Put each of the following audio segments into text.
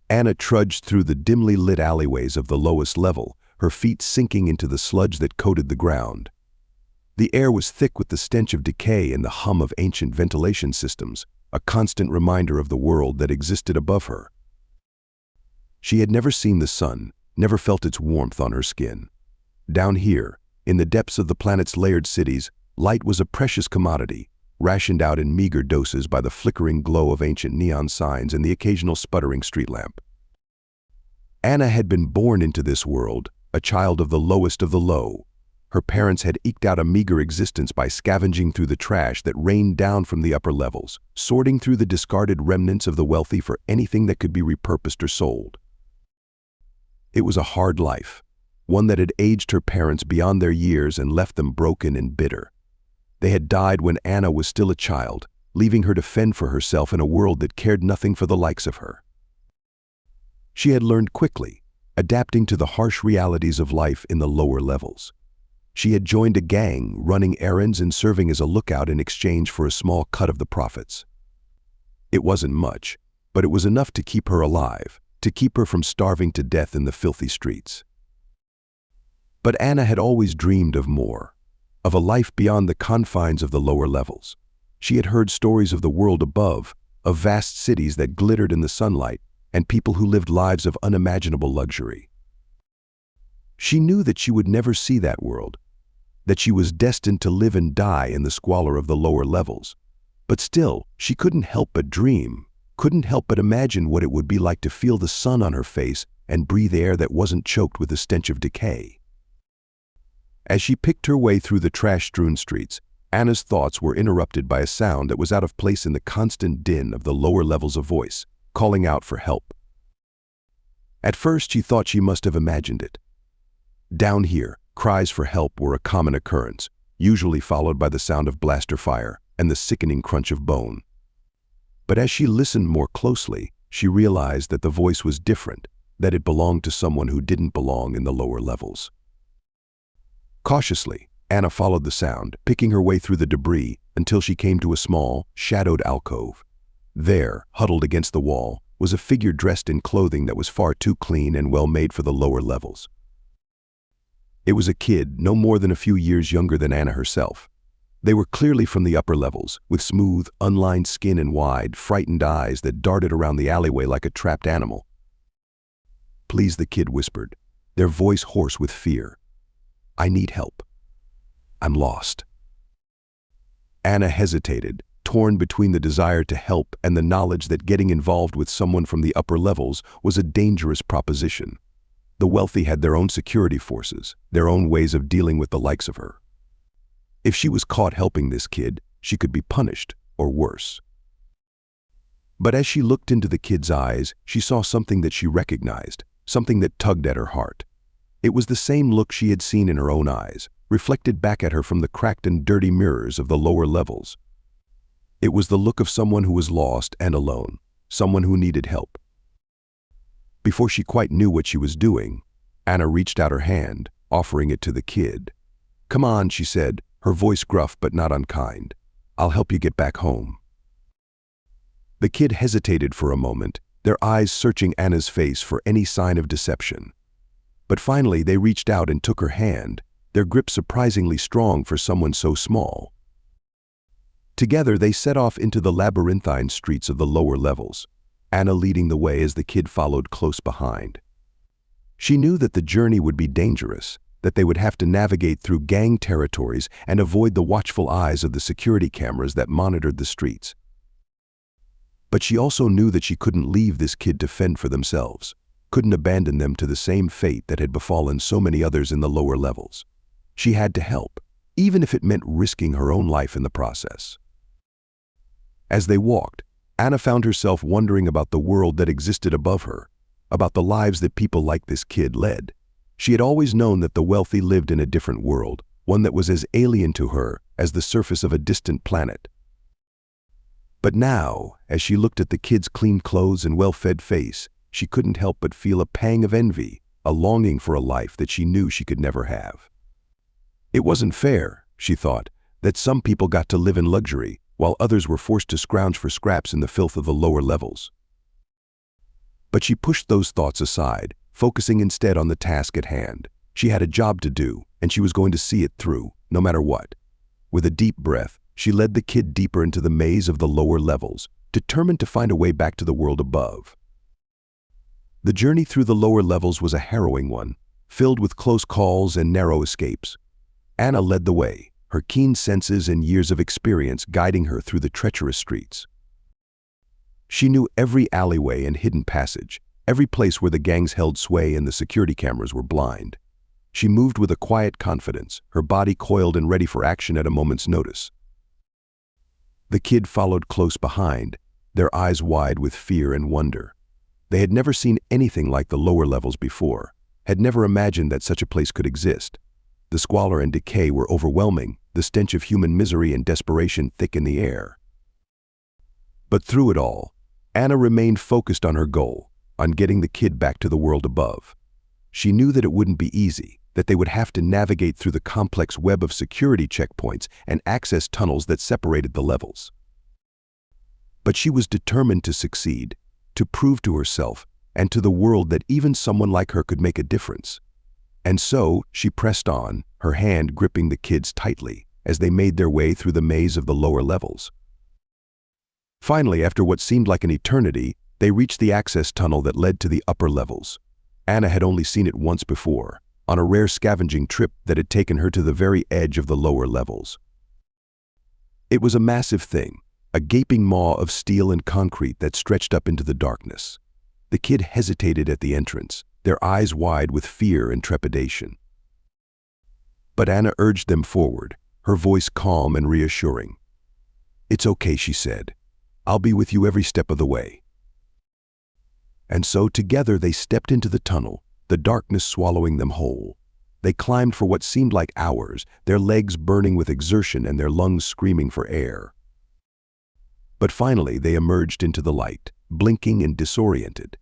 Anna trudged through the dimly lit alleyways of the lowest level, her feet sinking into the sludge that coated the ground. The air was thick with the stench of decay and the hum of ancient ventilation systems, a constant reminder of the world that existed above her. She had never seen the sun, never felt its warmth on her skin. Down here, in the depths of the planet's layered cities, light was a precious commodity, rationed out in meager doses by the flickering glow of ancient neon signs and the occasional sputtering street lamp. Anna had been born into this world, a child of the lowest of the low. Her parents had eked out a meager existence by scavenging through the trash that rained down from the upper levels, sorting through the discarded remnants of the wealthy for anything that could be repurposed or sold. It was a hard life, one that had aged her parents beyond their years and left them broken and bitter. They had died when Anna was still a child, leaving her to fend for herself in a world that cared nothing for the likes of her. She had learned quickly, adapting to the harsh realities of life in the lower levels. She had joined a gang, running errands and serving as a lookout in exchange for a small cut of the profits. It wasn't much, but it was enough to keep her alive, to keep her from starving to death in the filthy streets. But Anna had always dreamed of more, of a life beyond the confines of the lower levels. She had heard stories of the world above, of vast cities that glittered in the sunlight, and people who lived lives of unimaginable luxury. She knew that she would never see that world, that she was destined to live and die in the squalor of the lower levels. But still, she couldn't help but dream, couldn't help but imagine what it would be like to feel the sun on her face and breathe air that wasn't choked with the stench of decay. As she picked her way through the trash-strewn streets, Anna's thoughts were interrupted by a sound that was out of place in the constant din of the lower levels of voice, calling out for help. At first, she thought she must have imagined it. Down here, cries for help were a common occurrence, usually followed by the sound of blaster fire and the sickening crunch of bone. But as she listened more closely, she realized that the voice was different, that it belonged to someone who didn't belong in the lower levels. Cautiously, Anna followed the sound, picking her way through the debris until she came to a small, shadowed alcove. There, huddled against the wall, was a figure dressed in clothing that was far too clean and well-made for the lower levels. It was a kid no more than a few years younger than Anna herself. They were clearly from the upper levels, with smooth, unlined skin and wide, frightened eyes that darted around the alleyway like a trapped animal. "Please," the kid whispered, their voice hoarse with fear. "I need help. I'm lost." Anna hesitated, torn between the desire to help and the knowledge that getting involved with someone from the upper levels was a dangerous proposition. The wealthy had their own security forces, their own ways of dealing with the likes of her. If she was caught helping this kid, she could be punished, or worse. But as she looked into the kid's eyes, she saw something that she recognized, something that tugged at her heart. It was the same look she had seen in her own eyes, reflected back at her from the cracked and dirty mirrors of the lower levels. It was the look of someone who was lost and alone, someone who needed help. Before she quite knew what she was doing, Anna reached out her hand, offering it to the kid. "Come on," she said, her voice gruff but not unkind. "I'll help you get back home." The kid hesitated for a moment, their eyes searching Anna's face for any sign of deception. But finally they reached out and took her hand, their grip surprisingly strong for someone so small. Together they set off into the labyrinthine streets of the lower levels, Anna leading the way as the kid followed close behind. She knew that the journey would be dangerous, that they would have to navigate through gang territories and avoid the watchful eyes of the security cameras that monitored the streets. But she also knew that she couldn't leave this kid to fend for themselves, couldn't abandon them to the same fate that had befallen so many others in the lower levels. She had to help, even if it meant risking her own life in the process. As they walked, Anna found herself wondering about the world that existed above her, about the lives that people like this kid led. She had always known that the wealthy lived in a different world, one that was as alien to her as the surface of a distant planet. But now, as she looked at the kid's clean clothes and well-fed face, she couldn't help but feel a pang of envy, a longing for a life that she knew she could never have. It wasn't fair, she thought, that some people got to live in luxury, while others were forced to scrounge for scraps in the filth of the lower levels. But she pushed those thoughts aside, focusing instead on the task at hand. She had a job to do, and she was going to see it through, no matter what. With a deep breath, she led the kid deeper into the maze of the lower levels, determined to find a way back to the world above. The journey through the lower levels was a harrowing one, filled with close calls and narrow escapes. Anna led the way, her keen senses and years of experience guiding her through the treacherous streets. She knew every alleyway and hidden passage, every place where the gangs held sway and the security cameras were blind. She moved with a quiet confidence, her body coiled and ready for action at a moment's notice. The kid followed close behind, their eyes wide with fear and wonder. They had never seen anything like the lower levels before, had never imagined that such a place could exist. The squalor and decay were overwhelming, the stench of human misery and desperation thick in the air. But through it all, Anna remained focused on her goal, on getting the kid back to the world above. She knew that it wouldn't be easy, that they would have to navigate through the complex web of security checkpoints and access tunnels that separated the levels. But she was determined to succeed, to prove to herself and to the world that even someone like her could make a difference. And so she pressed on, her hand gripping the kids tightly as they made their way through the maze of the lower levels. Finally, after what seemed like an eternity, they reached the access tunnel that led to the upper levels. Anna had only seen it once before, on a rare scavenging trip that had taken her to the very edge of the lower levels. It was a massive thing, a gaping maw of steel and concrete that stretched up into the darkness. The kid hesitated at the entrance, their eyes wide with fear and trepidation. But Anna urged them forward, her voice calm and reassuring. "It's okay," she said. "I'll be with you every step of the way." And so together they stepped into the tunnel, the darkness swallowing them whole. They climbed for what seemed like hours, their legs burning with exertion and their lungs screaming for air. But finally they emerged into the light, blinking and disoriented.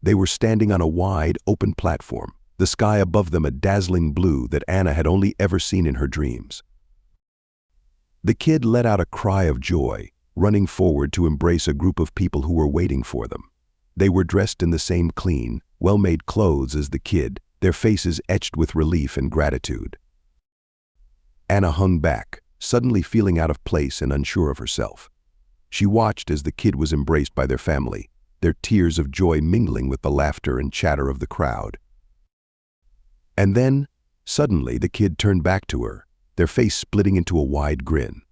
They were standing on a wide, open platform, the sky above them a dazzling blue that Anna had only ever seen in her dreams. The kid let out a cry of joy, running forward to embrace a group of people who were waiting for them. They were dressed in the same clean, well-made clothes as the kid, their faces etched with relief and gratitude. Anna hung back, suddenly feeling out of place and unsure of herself. She watched as the kid was embraced by their family, their tears of joy mingling with the laughter and chatter of the crowd. And then, suddenly, the kid turned back to her, their face splitting into a wide grin.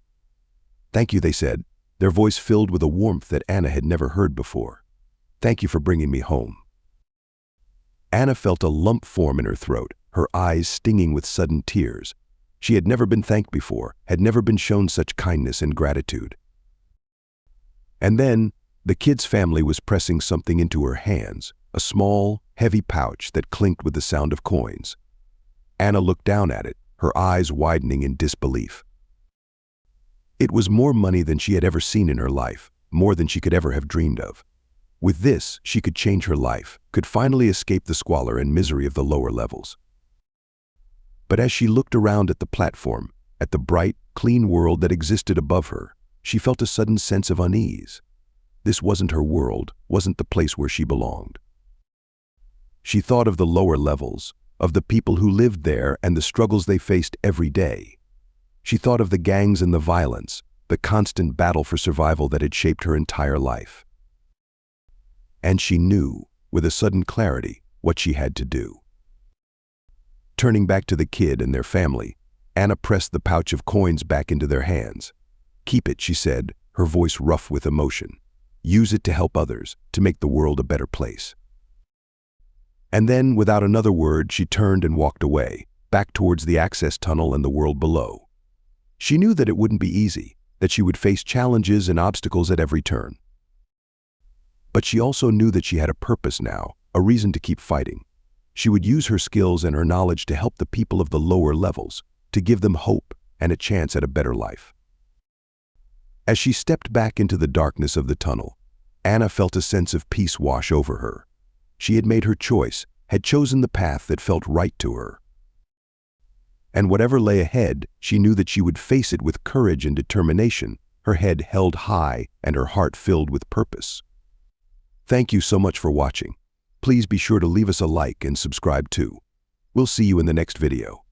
"Thank you," they said, their voice filled with a warmth that Anna had never heard before. "Thank you for bringing me home." Anna felt a lump form in her throat, her eyes stinging with sudden tears. She had never been thanked before, had never been shown such kindness and gratitude. And then, the kid's family was pressing something into her hands, a small, heavy pouch that clinked with the sound of coins. Anna looked down at it, her eyes widening in disbelief. It was more money than she had ever seen in her life, more than she could ever have dreamed of. With this, she could change her life, could finally escape the squalor and misery of the lower levels. But as she looked around at the platform, at the bright, clean world that existed above her, she felt a sudden sense of unease. This wasn't her world, wasn't the place where she belonged. She thought of the lower levels, of the people who lived there and the struggles they faced every day. She thought of the gangs and the violence, the constant battle for survival that had shaped her entire life. And she knew, with a sudden clarity, what she had to do. Turning back to the kid and their family, Anna pressed the pouch of coins back into their hands. "Keep it," she said, her voice rough with emotion. "Use it to help others, to make the world a better place." And then, without another word, she turned and walked away, back towards the access tunnel and the world below. She knew that it wouldn't be easy, that she would face challenges and obstacles at every turn. But she also knew that she had a purpose now, a reason to keep fighting. She would use her skills and her knowledge to help the people of the lower levels, to give them hope and a chance at a better life. As she stepped back into the darkness of the tunnel, Anna felt a sense of peace wash over her. She had made her choice, had chosen the path that felt right to her. And whatever lay ahead, she knew that she would face it with courage and determination, her head held high and her heart filled with purpose. Thank you so much for watching. Please be sure to leave us a like and subscribe too. We'll see you in the next video.